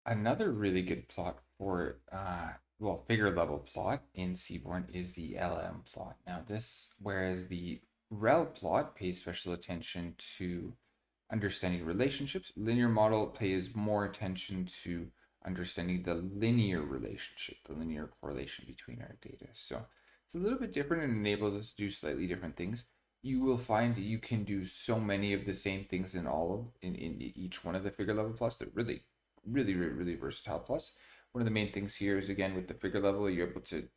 Another really good plot for, well, figure level plot in Seaborn is the LM plot. Now, whereas the rel plot pays special attention to understanding relationships, linear model pays more attention to understanding the linear relationship, the linear correlation between our data. So it's a little bit different and enables us to do slightly different things. You will find that you can do so many of the same things in each one of the figure level plots that really versatile. Plus, one of the main things here is again with the figure level, you're able to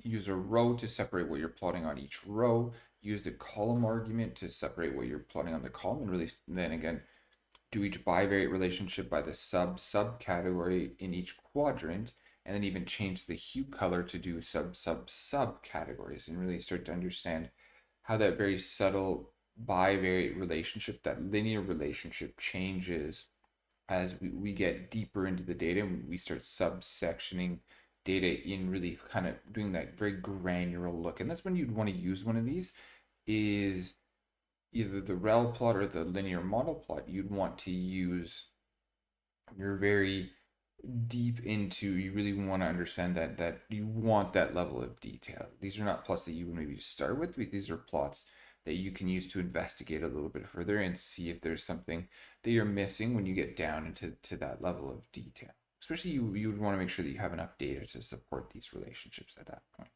use a row to separate what you're plotting on each row, use the column argument to separate what you're plotting on the column, and really then again do each bivariate relationship by the subcategory in each quadrant, and then even change the hue color to do sub categories, and really start to understand how that very subtle bivariate relationship, that linear relationship, changes as we get deeper into the data and we start subsectioning data in really kind of doing that very granular look. And that's when you'd want to use one of these is either the rel plot or the linear model plot. You'd want to use your very deep into, you really want to understand that you want that level of detail. These are not plots that you would maybe start with, but these are plots that you can use to investigate a little bit further and see if there's something that you're missing when you get down into that level of detail. Especially you would want to make sure that you have enough data to support these relationships at that point.